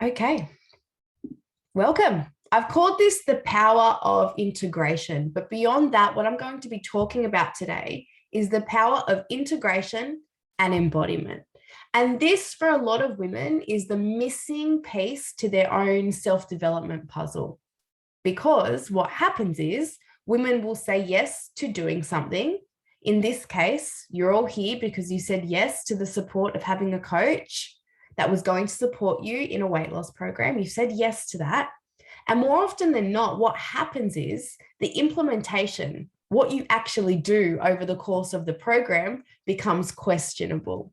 Okay, welcome. I've called this the power of integration, but beyond that, what I'm going to be talking about today is the power of integration and embodiment. And this, for a lot of women, is the missing piece to their own self-development puzzle. Because what happens is women will say yes to doing something. In this case, you're all here because you said yes to the support of having a coach that was going to support you in a weight loss program. You said yes to that. And more often than not, what happens is the implementation, what you actually do over the course of the program, becomes questionable.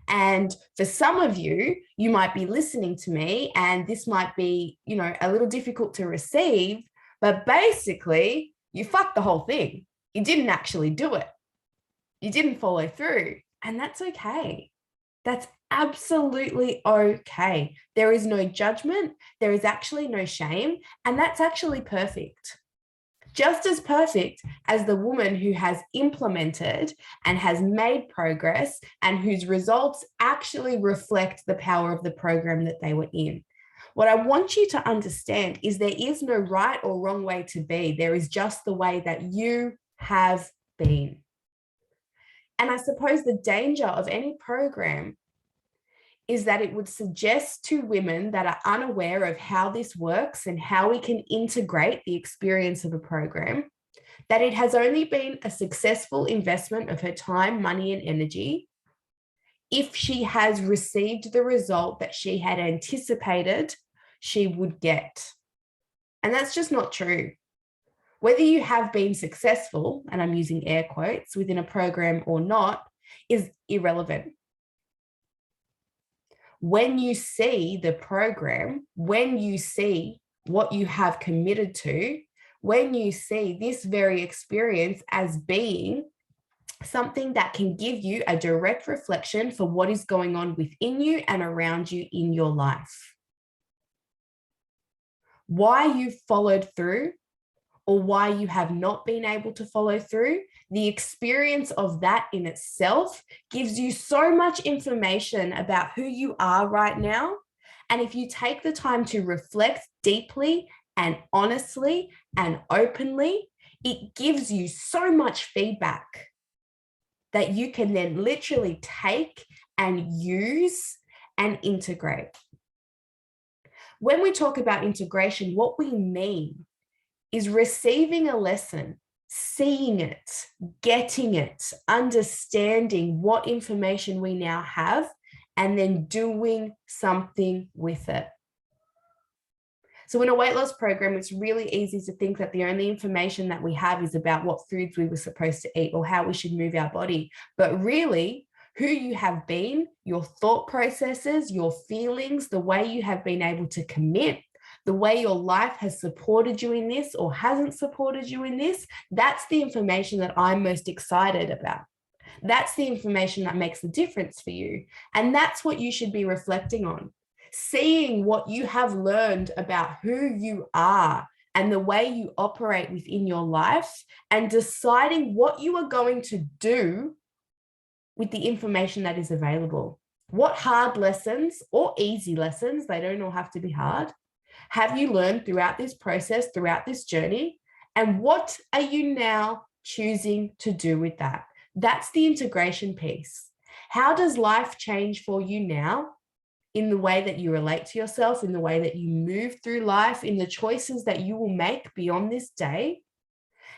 And for some of you, you might be listening to me and this might be, a little difficult to receive, but basically you fucked the whole thing. You didn't actually do it. You didn't follow through, and that's okay. That's absolutely okay. There is no judgment. There is actually no shame, and that's actually perfect. Just as perfect as the woman who has implemented and has made progress and whose results actually reflect the power of the program that they were in. What I want you to understand is there is no right or wrong way to be. There is just the way that you have been. And I suppose the danger of any program is that it would suggest to women that are unaware of how this works and how we can integrate the experience of a program, that it has only been a successful investment of her time, money, and energy if she has received the result that she had anticipated she would get. And that's just not true. Whether you have been successful, and I'm using air quotes, within a program or not, is irrelevant. When you see the program, when you see what you have committed to, when you see this very experience as being something that can give you a direct reflection for what is going on within you and around you in your life. Why you followed through or why you have not been able to follow through, the experience of that in itself gives you so much information about who you are right now. And if you take the time to reflect deeply and honestly and openly, it gives you so much feedback that you can then literally take and use and integrate. When we talk about integration, what we mean is receiving a lesson, seeing it, getting it, understanding what information we now have, and then doing something with it. So in a weight loss program, it's really easy to think that the only information that we have is about what foods we were supposed to eat or how we should move our body. But really, who you have been, your thought processes, your feelings, the way you have been able to commit, the way your life has supported you in this or hasn't supported you in this, that's the information that I'm most excited about. That's the information that makes the difference for you. And that's what you should be reflecting on. Seeing what you have learned about who you are and the way you operate within your life and deciding what you are going to do with the information that is available. What hard lessons or easy lessons, they don't all have to be hard, have you learned throughout this process, throughout this journey? And what are you now choosing to do with that? That's the integration piece. How does life change for you now in the way that you relate to yourself, in the way that you move through life, in the choices that you will make beyond this day?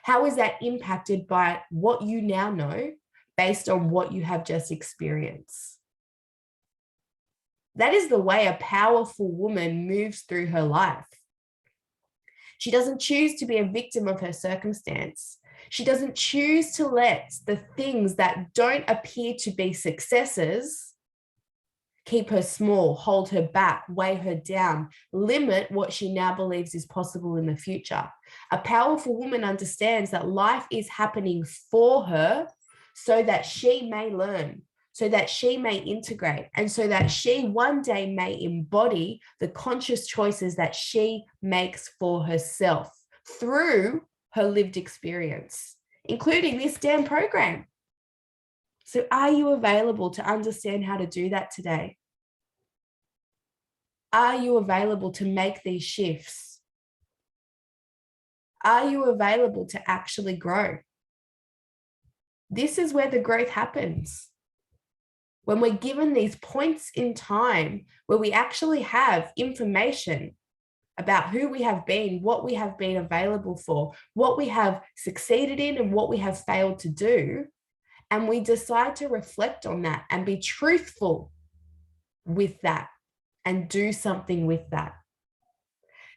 How is that impacted by what you now know based on what you have just experienced? That is the way a powerful woman moves through her life. She doesn't choose to be a victim of her circumstance. She doesn't choose to let the things that don't appear to be successes keep her small, hold her back, weigh her down, limit what she now believes is possible in the future. A powerful woman understands that life is happening for her so that she may learn, so that she may integrate, and so that she one day may embody the conscious choices that she makes for herself through her lived experience, including this damn program. So are you available to understand how to do that today? Are you available to make these shifts? Are you available to actually grow? This is where the growth happens. When we're given these points in time where we actually have information about who we have been, what we have been available for, what we have succeeded in, and what we have failed to do, and we decide to reflect on that and be truthful with that and do something with that.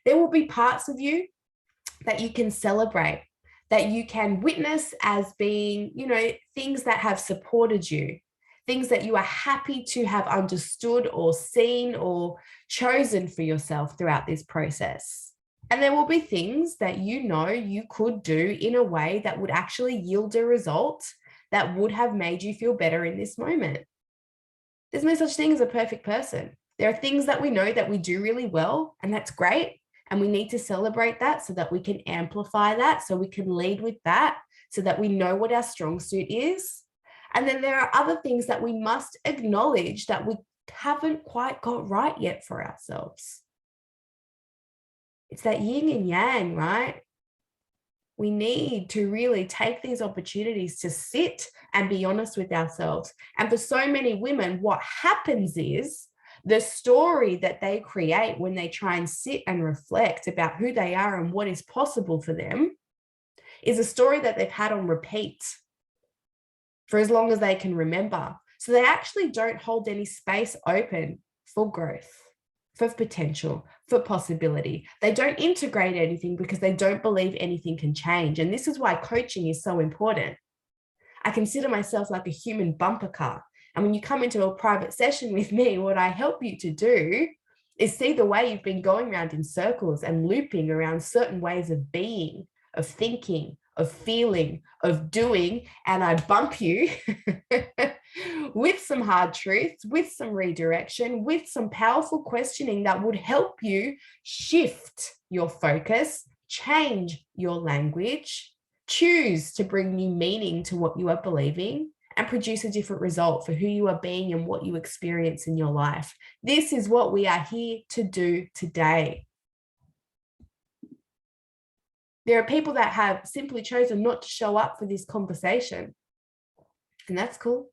There will be parts of you that you can celebrate, that you can witness as being, things that have supported you, things that you are happy to have understood or seen or chosen for yourself throughout this process. And there will be things that you could do in a way that would actually yield a result that would have made you feel better in this moment. There's no such thing as a perfect person. There are things that we know that we do really well, and that's great. And we need to celebrate that so that we can amplify that, so we can lead with that, so that we know what our strong suit is. And then there are other things that we must acknowledge that we haven't quite got right yet for ourselves. It's that yin and yang, right? We need to really take these opportunities to sit and be honest with ourselves. And for so many women, what happens is the story that they create when they try and sit and reflect about who they are and what is possible for them is a story that they've had on repeat for as long as they can remember. So they actually don't hold any space open for growth, for potential, for possibility. They don't integrate anything because they don't believe anything can change. And this is why coaching is so important. I consider myself like a human bumper car. And when you come into a private session with me, what I help you to do is see the way you've been going around in circles and looping around certain ways of being, of thinking, of feeling, of doing, and I bump you with some hard truths, with some redirection, with some powerful questioning that would help you shift your focus, change your language, choose to bring new meaning to what you are believing, and produce a different result for who you are being and what you experience in your life. This is what we are here to do today. There are people that have simply chosen not to show up for this conversation, and that's cool.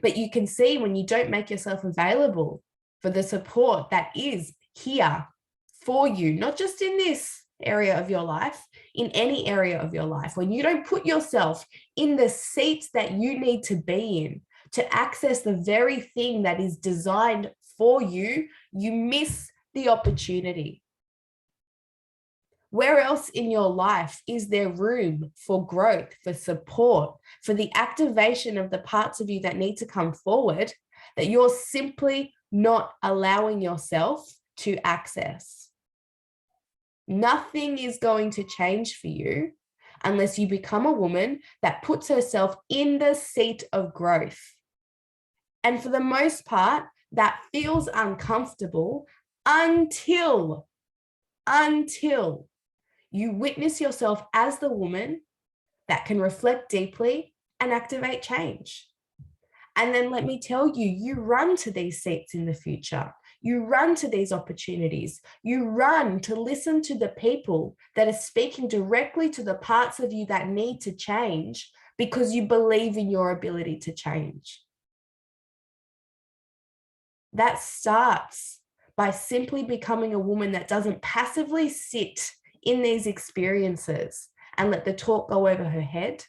But you can see when you don't make yourself available for the support that is here for you, not just in this area of your life, in any area of your life, when you don't put yourself in the seats that you need to be in to access the very thing that is designed for you, you miss the opportunity. Where else in your life is there room for growth, for support, for the activation of the parts of you that need to come forward that you're simply not allowing yourself to access? Nothing is going to change for you unless you become a woman that puts herself in the seat of growth. And for the most part, that feels uncomfortable until you witness yourself as the woman that can reflect deeply and activate change. And then let me tell you, you run to these seats in the future. You run to these opportunities. You run to listen to the people that are speaking directly to the parts of you that need to change because you believe in your ability to change. That starts by simply becoming a woman that doesn't passively sit in these experiences and let the talk go over her head,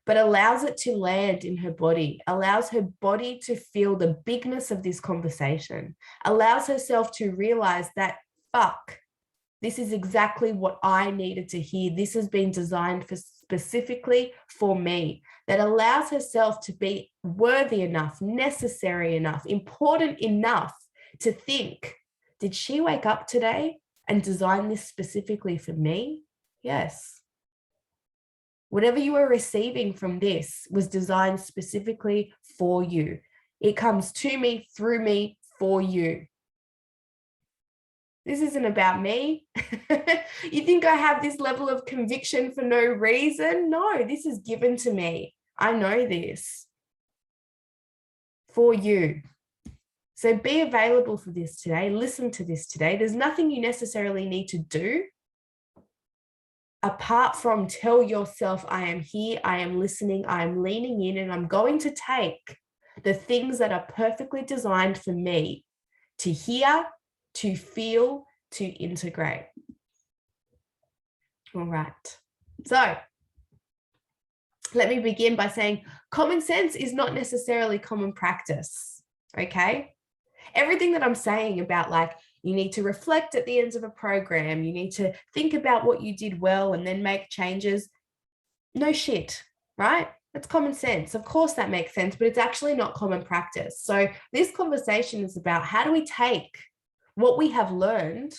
but allows it to land in her body, allows her body to feel the bigness of this conversation, allows herself to realize that, fuck, this is exactly what I needed to hear. This has been designed specifically for me. That allows herself to be worthy enough, necessary enough, important enough to think, did she wake up today and design this specifically for me? Yes. Whatever you are receiving from this was designed specifically for you. It comes to me, through me, for you. This isn't about me. You think I have this level of conviction for no reason? No, this is given to me. I know this. For you. So be available for this today. Listen to this today. There's nothing you necessarily need to do apart from tell yourself, I am here, I am listening, I am leaning in, and I'm going to take the things that are perfectly designed for me to hear, to feel, to integrate. All right. So let me begin by saying common sense is not necessarily common practice, okay? Everything that I'm saying about like, you need to reflect at the end of a program, you need to think about what you did well and then make changes. No shit, right? That's common sense. Of course that makes sense, but it's actually not common practice. So this conversation is about how do we take what we have learned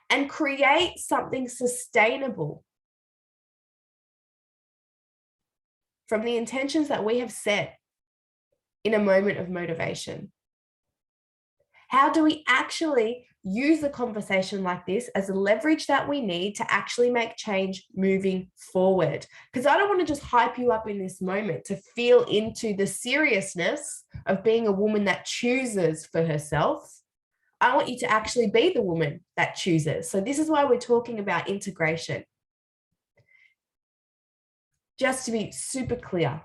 and create something sustainable from the intentions that we have set in a moment of motivation. How do we actually use a conversation like this as a leverage that we need to actually make change moving forward? Because I don't want to just hype you up in this moment to feel into the seriousness of being a woman that chooses for herself. I want you to actually be the woman that chooses. So this is why we're talking about integration. Just to be super clear,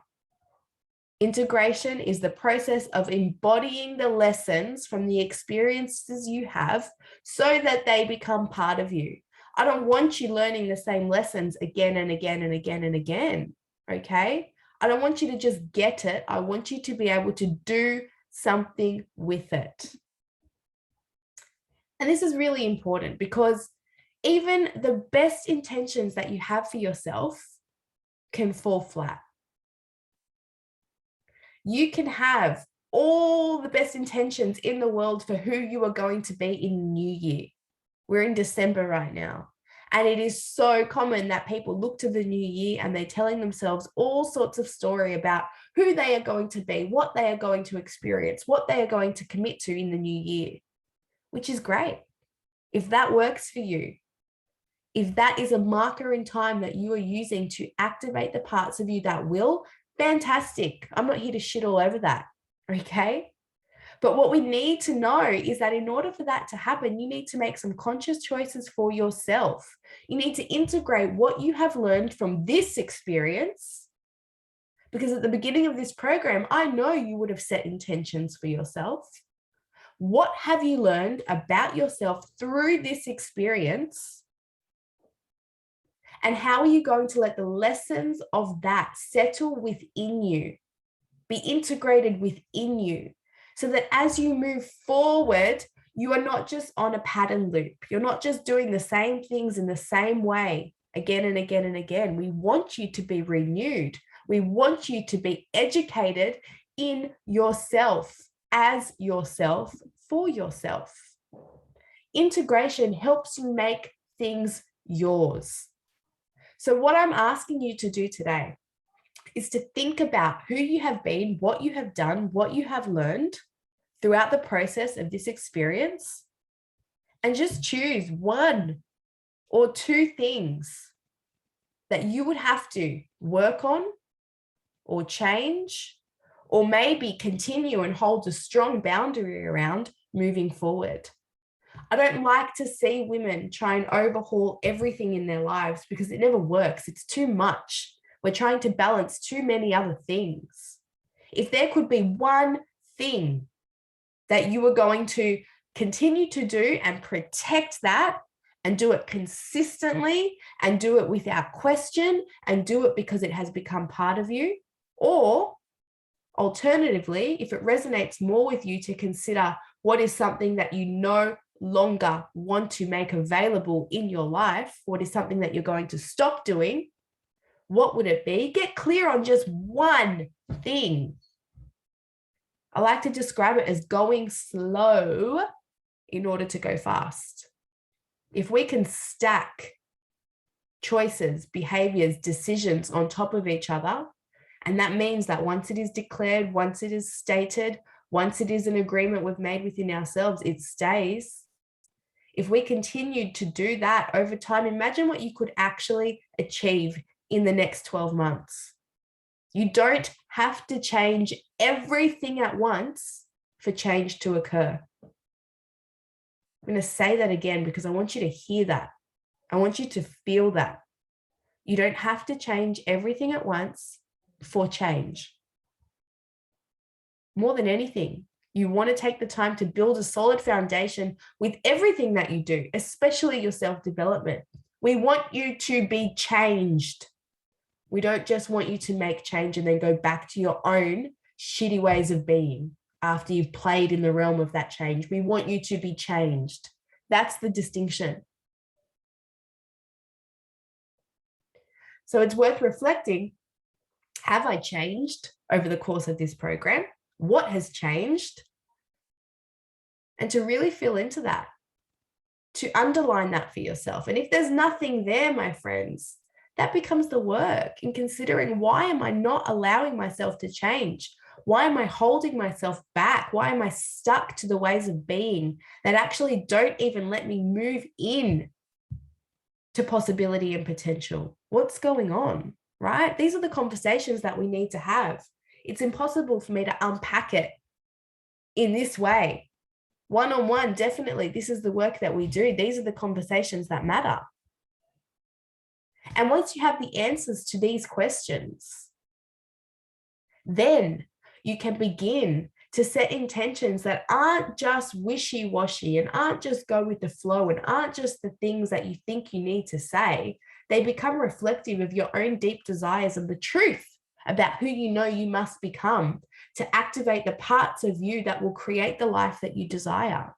integration is the process of embodying the lessons from the experiences you have so that they become part of you. I don't want you learning the same lessons again and again and again and again, okay? I don't want you to just get it. I want you to be able to do something with it. And this is really important because even the best intentions that you have for yourself can fall flat. You can have all the best intentions in the world for who you are going to be in the new year. We're in December right now. And it is so common that people look to the new year and they're telling themselves all sorts of story about who they are going to be, what they are going to experience, what they are going to commit to in the new year, which is great. If that works for you, if that is a marker in time that you are using to activate the parts of you that will, fantastic. I'm not here to shit all over that, okay? But what we need to know is that in order for that to happen, you need to make some conscious choices for yourself. You need to integrate what you have learned from this experience, because at the beginning of this program, I know you would have set intentions for yourself. What have you learned about yourself through this experience? And how are you going to let the lessons of that settle within you, be integrated within you, so that as you move forward, you are not just on a pattern loop. You're not just doing the same things in the same way again and again and again. We want you to be renewed. We want you to be educated in yourself, as yourself, for yourself. Integration helps you make things yours. So what I'm asking you to do today is to think about who you have been, what you have done, what you have learned throughout the process of this experience, and just choose one or two things that you would have to work on or change, or maybe continue and hold a strong boundary around moving forward. I don't like to see women try and overhaul everything in their lives because it never works. It's too much. We're trying to balance too many other things. If there could be one thing that you are going to continue to do and protect that and do it consistently and do it without question and do it because it has become part of you, or alternatively, if it resonates more with you, to consider what is something that you no longer want to make available in your life, what is something that you're going to stop doing, what would it be? Get clear on just one thing. I like to describe it as going slow in order to go fast. If we can stack choices, behaviors, decisions on top of each other, and that means that once it is declared, once it is stated, once it is an agreement we've made within ourselves, it stays. If we continued to do that over time, imagine what you could actually achieve in the next 12 months. You don't have to change everything at once for change to occur. I'm going to say that again because I want you to hear that. I want you to feel that. You don't have to change everything at once for change. More than anything, you want to take the time to build a solid foundation with everything that you do, especially your self-development. We want you to be changed. We don't just want you to make change and then go back to your own shitty ways of being after you've played in the realm of that change. We want you to be changed. That's the distinction. So it's worth reflecting. Have I changed over the course of this program? What has changed? And to really feel into that, to underline that for yourself. And if there's nothing there, my friends, that becomes the work in considering, why am I not allowing myself to change? Why am I holding myself back? Why am I stuck to the ways of being that actually don't even let me move in to possibility and potential? What's going on, right? These are the conversations that we need to have. It's impossible for me to unpack it in this way. One-on-one, definitely, this is the work that we do. These are the conversations that matter. And once you have the answers to these questions, then you can begin to set intentions that aren't just wishy-washy and aren't just go with the flow and aren't just the things that you think you need to say. They become reflective of your own deep desires and the truth about who you know you must become to activate the parts of you that will create the life that you desire.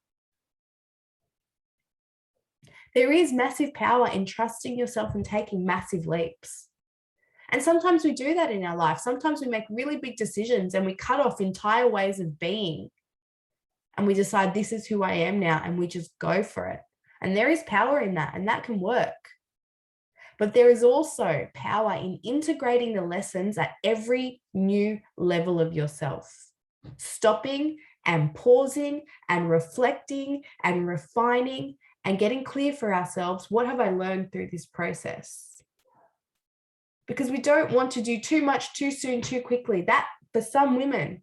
There is massive power in trusting yourself and taking massive leaps. And sometimes we do that in our life. Sometimes we make really big decisions and we cut off entire ways of being. And we decide, this is who I am now, and we just go for it. And there is power in that, and that can work. But there is also power in integrating the lessons at every new level of yourself. Stopping and pausing and reflecting and refining and getting clear for ourselves, what have I learned through this process? Because we don't want to do too much too soon, too quickly. That, for some women,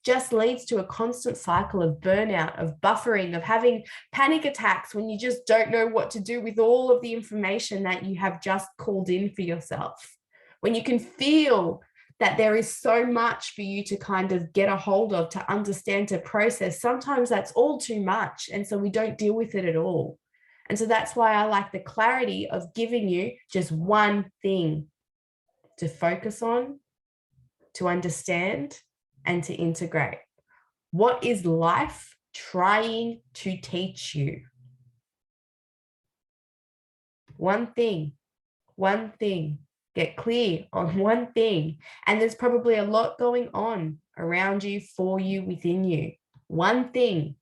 just leads to a constant cycle of burnout, of buffering, of having panic attacks when you just don't know what to do with all of the information that you have just called in for yourself. When you can feel that there is so much for you to kind of get a hold of, to understand, to process, sometimes that's all too much. And so we don't deal with it at all. And so that's why I like the clarity of giving you just one thing to focus on, to understand, and to integrate. What is life trying to teach you? One thing. Get clear on one thing. And there's probably a lot going on around you, for you, within you. One thing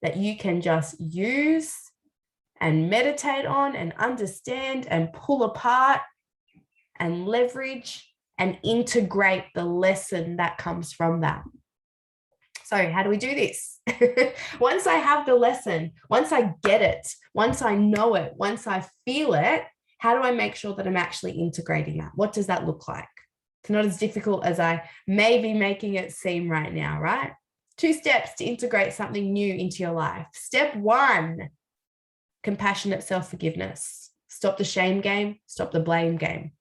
that you can just use and meditate on and understand and pull apart and leverage and integrate the lesson that comes from that. So how do we do this? Once I have the lesson, once I get it, once I know it, once I feel it, how do I make sure that I'm actually integrating that? What does that look like? It's not as difficult as I may be making it seem right now, right? 2 steps to integrate something new into your life. Step 1, compassionate self-forgiveness. Stop the shame game, stop the blame game.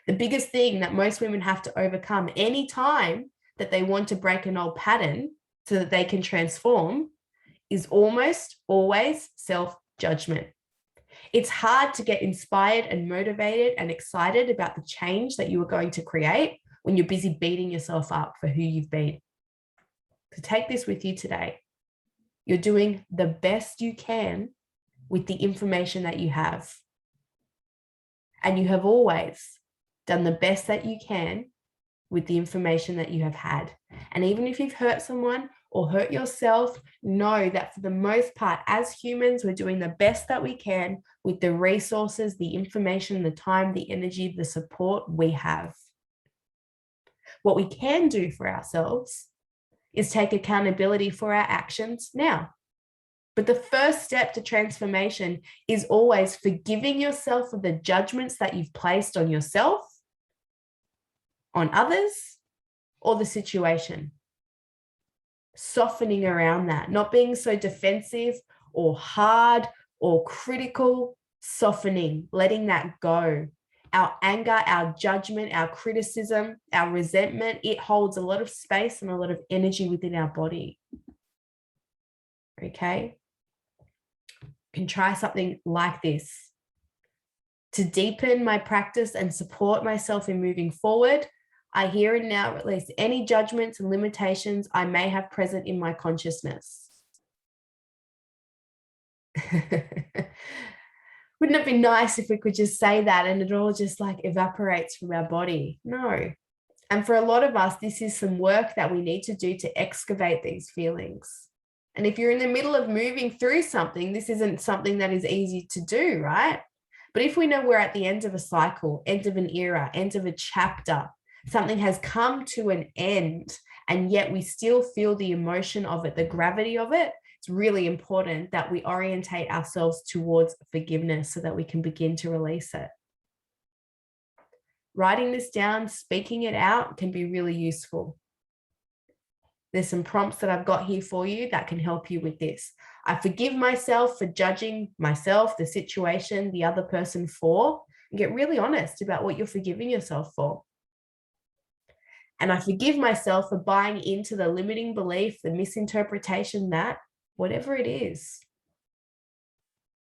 The biggest thing that most women have to overcome anytime that they want to break an old pattern so that they can transform is almost always self-judgment. It's hard to get inspired and motivated and excited about the change that you are going to create when you're busy beating yourself up for who you've been. So take this with you today. You're doing the best you can with the information that you have. And you have always done the best that you can with the information that you have had. And even if you've hurt someone or hurt yourself, know that for the most part, as humans, we're doing the best that we can with the resources, the information, the time, the energy, the support we have. What we can do for ourselves is take accountability for our actions now. But the first step to transformation is always forgiving yourself for the judgments that you've placed on yourself, on others, or the situation. softening around that, not being so defensive or hard or critical, softening, letting that go. Our anger, our judgment, our criticism, our resentment, it holds a lot of space and a lot of energy within our body. Okay? You can try something like this. To deepen my practice and support myself in moving forward, I here and now release any judgments and limitations I may have present in my consciousness. Wouldn't it be nice if we could just say that and it all just like evaporates from our body? No. And for a lot of us, this is some work that we need to do to excavate these feelings. And if you're in the middle of moving through something, this isn't something that is easy to do, right? But if we know we're at the end of a cycle, end of an era, end of a chapter, something has come to an end, and yet we still feel the emotion of it, the gravity of it, it's really important that we orientate ourselves towards forgiveness so that we can begin to release it. Writing this down, speaking it out can be really useful. There's some prompts that I've got here for you that can help you with this. I forgive myself for judging myself, the situation, the other person for, and get really honest about what you're forgiving yourself for. And I forgive myself for buying into the limiting belief, the misinterpretation that whatever it is.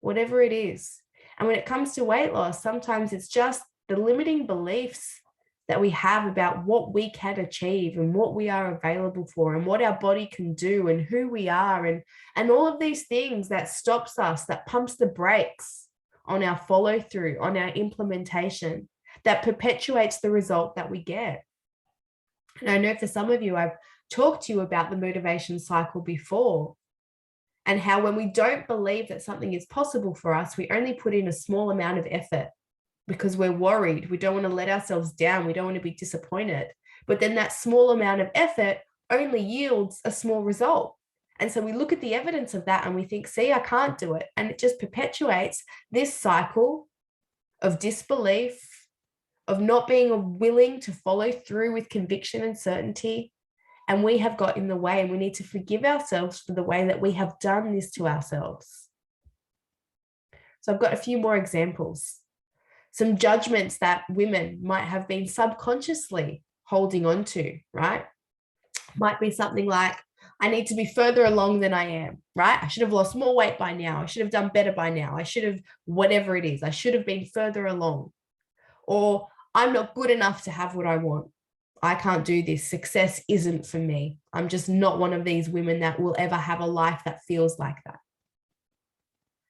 And when it comes to weight loss, sometimes it's just the limiting beliefs that we have about what we can achieve and what we are available for and what our body can do and who we are and all of these things that stops us, that pumps the brakes on our follow through, on our implementation, that perpetuates the result that we get. And I know for some of you, I've talked to you about the motivation cycle before and how when we don't believe that something is possible for us, we only put in a small amount of effort because we're worried. We don't want to let ourselves down. We don't want to be disappointed. But then that small amount of effort only yields a small result. And so we look at the evidence of that and we think, see, I can't do it. And it just perpetuates this cycle of disbelief, of not being willing to follow through with conviction and certainty. And we have got in the way, and we need to forgive ourselves for the way that we have done this to ourselves. So I've got a few more examples. Some judgments that women might have been subconsciously holding on to, right? Might be something like, I need to be further along than I am, right? I should have lost more weight by now. I should have done better by now. I should have, whatever it is, I should have been further along. Or I'm not good enough to have what I want. I can't do this. Success isn't for me. I'm just not one of these women that will ever have a life that feels like that.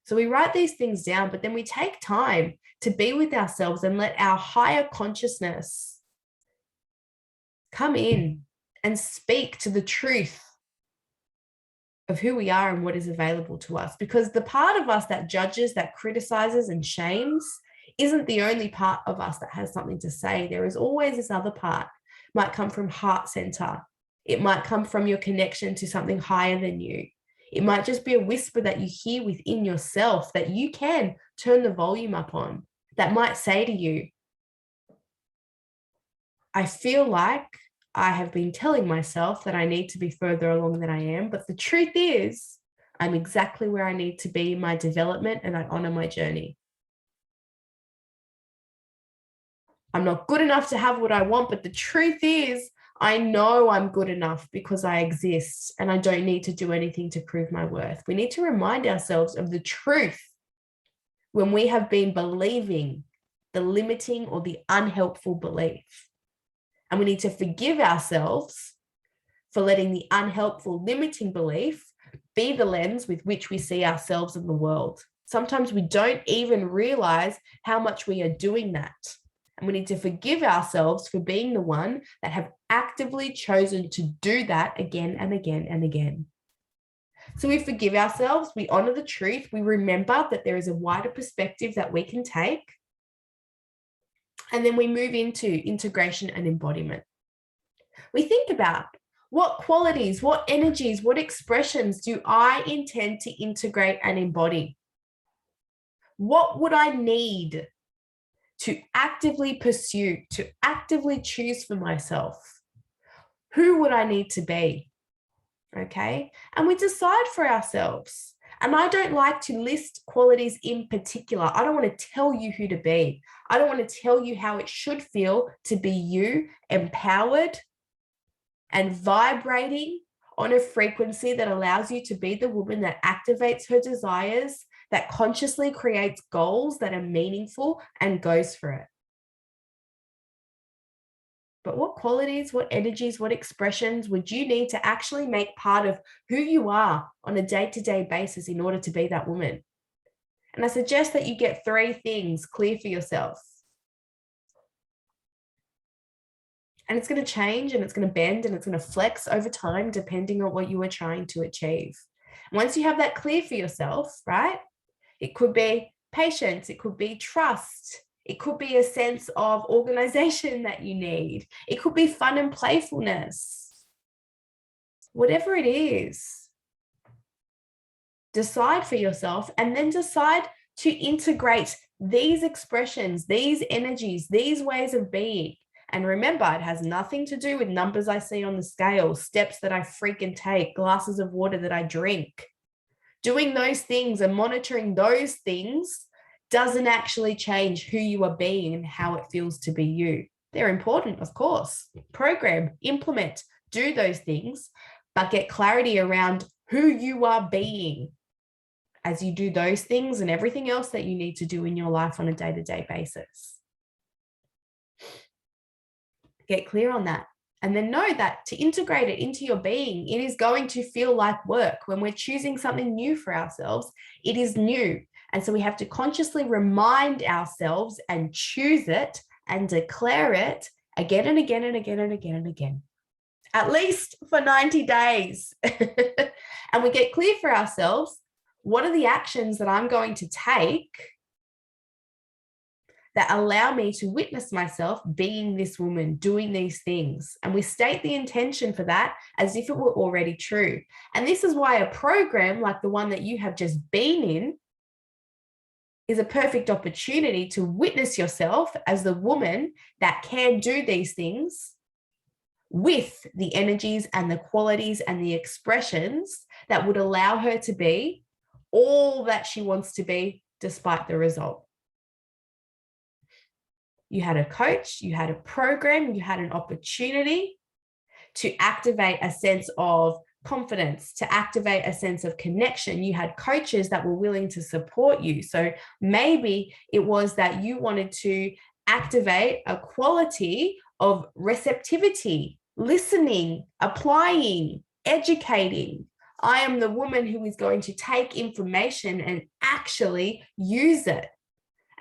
So we write these things down, but then we take time to be with ourselves and let our higher consciousness come in and speak to the truth of who we are and what is available to us. Because the part of us that judges, that criticizes and shames isn't the only part of us that has something to say. There is always this other part. It might come from heart center. It might come from your connection to something higher than you. It might just be a whisper that you hear within yourself that you can turn the volume up on, that might say to you, I feel like I have been telling myself that I need to be further along than I am, but the truth is I'm exactly where I need to be in my development and I honor my journey. I'm not good enough to have what I want, but the truth is I know I'm good enough because I exist and I don't need to do anything to prove my worth. We need to remind ourselves of the truth when we have been believing the limiting or the unhelpful belief. And we need to forgive ourselves for letting the unhelpful limiting belief be the lens with which we see ourselves in the world. Sometimes we don't even realize how much we are doing that. And we need to forgive ourselves for being the one that have actively chosen to do that again and again and again. So we forgive ourselves, we honor the truth, we remember that there is a wider perspective that we can take. And then we move into integration and embodiment. We think about what qualities, what energies, what expressions do I intend to integrate and embody? What would I need to actively pursue, to actively choose for myself? Who would I need to be? Okay. And we decide for ourselves. And I don't like to list qualities in particular. I don't want to tell you who to be. I don't want to tell you how it should feel to be you, empowered and vibrating on a frequency that allows you to be the woman that activates her desires, that consciously creates goals that are meaningful and goes for it. But what qualities, what energies, what expressions would you need to actually make part of who you are on a day-to-day basis in order to be that woman? And I suggest that you get 3 things clear for yourself. And it's going to change and it's going to bend and it's going to flex over time, depending on what you are trying to achieve. Once you have that clear for yourself, right? It could be patience, it could be trust, it could be a sense of organization that you need. It could be fun and playfulness. Whatever it is, decide for yourself and then decide to integrate these expressions, these energies, these ways of being. And remember, it has nothing to do with numbers I see on the scale, steps that I freaking take, glasses of water that I drink. Doing those things and monitoring those things doesn't actually change who you are being and how it feels to be you. They're important, of course. Program, implement, do those things, but get clarity around who you are being as you do those things and everything else that you need to do in your life on a day-to-day basis. Get clear on that. And then know that to integrate it into your being, it is going to feel like work. When we're choosing something new for ourselves, it is new. And so we have to consciously remind ourselves and choose it and declare it again and again and again and again and again, at least for 90 days. And we get clear for ourselves, what are the actions that I'm going to take that allow me to witness myself being this woman, doing these things. And we state the intention for that as if it were already true. And this is why a program like the one that you have just been in is a perfect opportunity to witness yourself as the woman that can do these things with the energies and the qualities and the expressions that would allow her to be all that she wants to be despite the result. You had a coach, you had a program, you had an opportunity to activate a sense of confidence, to activate a sense of connection. You had coaches that were willing to support you. So maybe it was that you wanted to activate a quality of receptivity, listening, applying, educating. I am the woman who is going to take information and actually use it.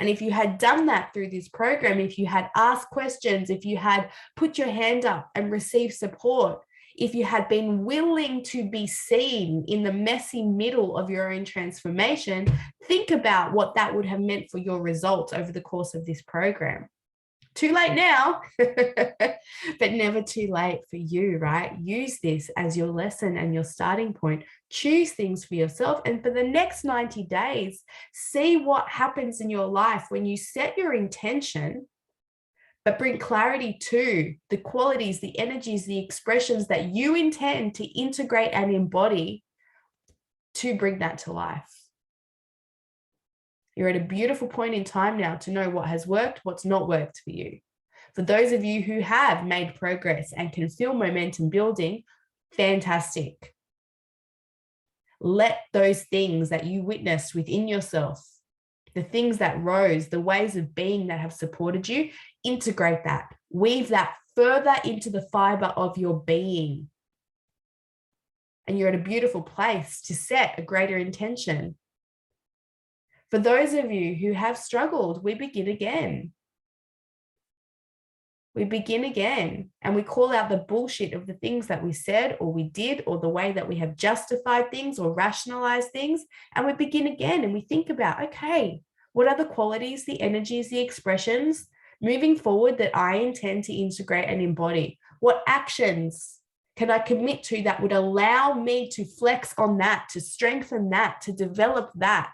And if you had done that through this program, if you had asked questions, if you had put your hand up and received support, if you had been willing to be seen in the messy middle of your own transformation, think about what that would have meant for your results over the course of this program. Too late now, but never too late for you, right? Use this as your lesson and your starting point. Choose things for yourself. And for the next 90 days, see what happens in your life when you set your intention, but bring clarity to the qualities, the energies, the expressions that you intend to integrate and embody to bring that to life. You're at a beautiful point in time now to know what has worked, what's not worked for you. For those of you who have made progress and can feel momentum building, fantastic. Let those things that you witnessed within yourself, the things that rose, the ways of being that have supported you, integrate that, weave that further into the fiber of your being. And you're at a beautiful place to set a greater intention. For those of you who have struggled, we begin again. We begin again and we call out the bullshit of the things that we said or we did or the way that we have justified things or rationalized things. And we begin again and we think about, okay, what are the qualities, the energies, the expressions moving forward that I intend to integrate and embody? What actions can I commit to that would allow me to flex on that, to strengthen that, to develop that?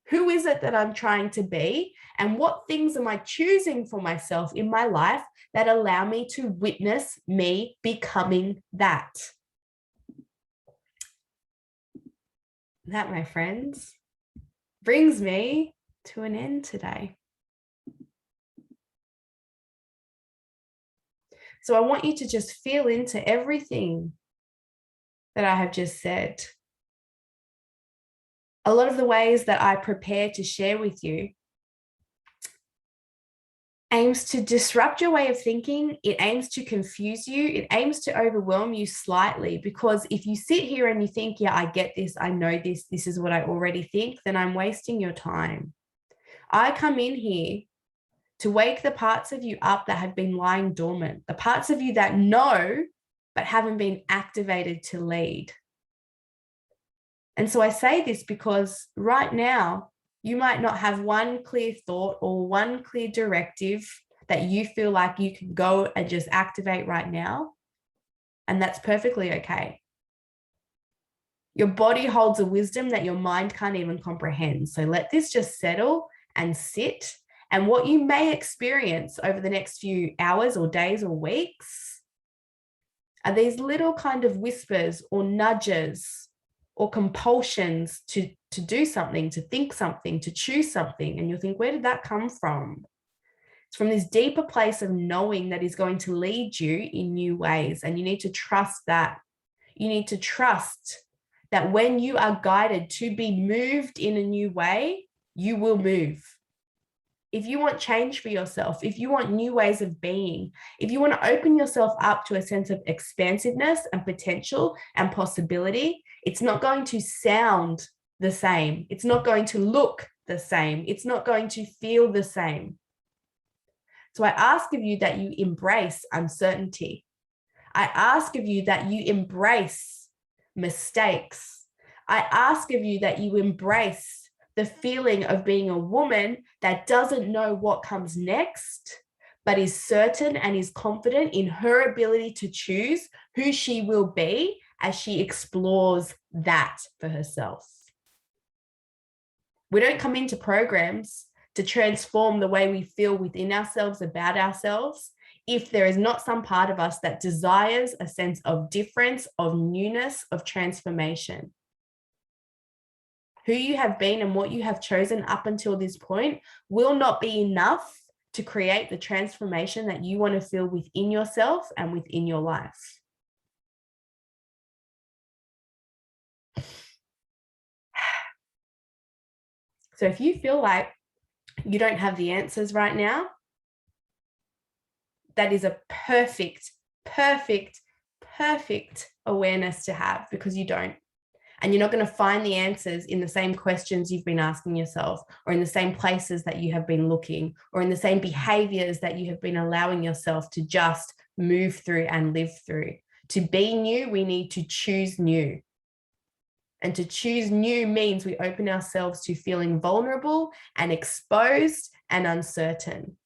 Who is it that I'm trying to be? And what things am I choosing for myself in my life that allow me to witness me becoming that? That, my friends, brings me to an end today. So I want you to just feel into everything that I have just said. A lot of the ways that I prepare to share with you aims to disrupt your way of thinking. It aims to confuse you. It aims to overwhelm you slightly, because if you sit here and you think, yeah, I get this, I know this, this is what I already think, then I'm wasting your time. I come in here to wake the parts of you up that have been lying dormant, the parts of you that know but haven't been activated to lead. And so I say this because right now, you might not have one clear thought or one clear directive that you feel like you can go and just activate right now. And that's perfectly okay. Your body holds a wisdom that your mind can't even comprehend. So let this just settle and sit. And what you may experience over the next few hours or days or weeks are these little kind of whispers or nudges or compulsions to do something, to think something, to choose something. And you'll think, where did that come from? It's from this deeper place of knowing that is going to lead you in new ways. And you need to trust that. You need to trust that when you are guided to be moved in a new way, you will move. If you want change for yourself, if you want new ways of being, if you want to open yourself up to a sense of expansiveness and potential and possibility, it's not going to sound the same. It's not going to look the same. It's not going to feel the same. So I ask of you that you embrace uncertainty. I ask of you that you embrace mistakes. I ask of you that you embrace the feeling of being a woman that doesn't know what comes next, but is certain and is confident in her ability to choose who she will be as she explores that for herself. We don't come into programs to transform the way we feel within ourselves about ourselves if there is not some part of us that desires a sense of difference, of newness, of transformation. Who you have been and what you have chosen up until this point will not be enough to create the transformation that you want to feel within yourself and within your life. So if you feel like you don't have the answers right now, that is a perfect awareness to have, because you don't. And you're not going to find the answers in the same questions you've been asking yourself, or in the same places that you have been looking, or in the same behaviors that you have been allowing yourself to just move through and live through. To be new, we need to choose new. And to choose new means we open ourselves to feeling vulnerable and exposed and uncertain.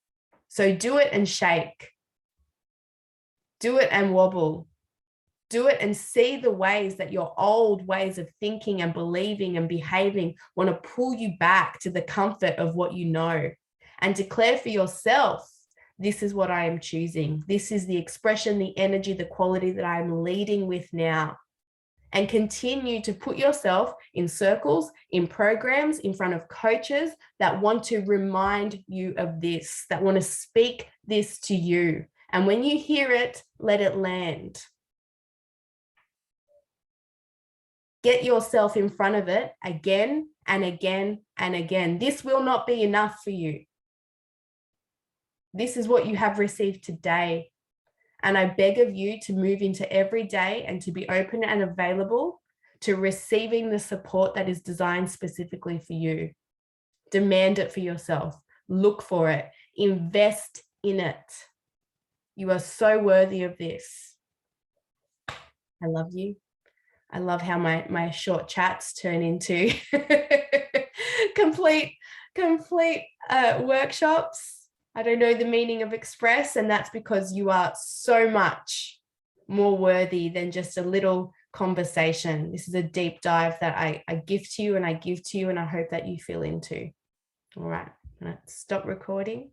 So do it and shake. Do it and wobble. Do it and see the ways that your old ways of thinking and believing and behaving want to pull you back to the comfort of what you know, and declare for yourself, this is what I am choosing. This is the expression, the energy, the quality that I am leading with now. And continue to put yourself in circles, in programs, in front of coaches that want to remind you of this, that want to speak this to you. And when you hear it, let it land. Get yourself in front of it again and again and again. This will not be enough for you. This is what you have received today. And I beg of you to move into every day and to be open and available to receiving the support that is designed specifically for you. Demand it for yourself. Look for it. Invest in it. You are so worthy of this. I love you. I love how my short chats turn into complete workshops. I don't know the meaning of express, and that's because you are so much more worthy than just a little conversation. This is a deep dive that I gift to you, and I give to you, and I hope that you feel into. All right, I'm gonna stop recording.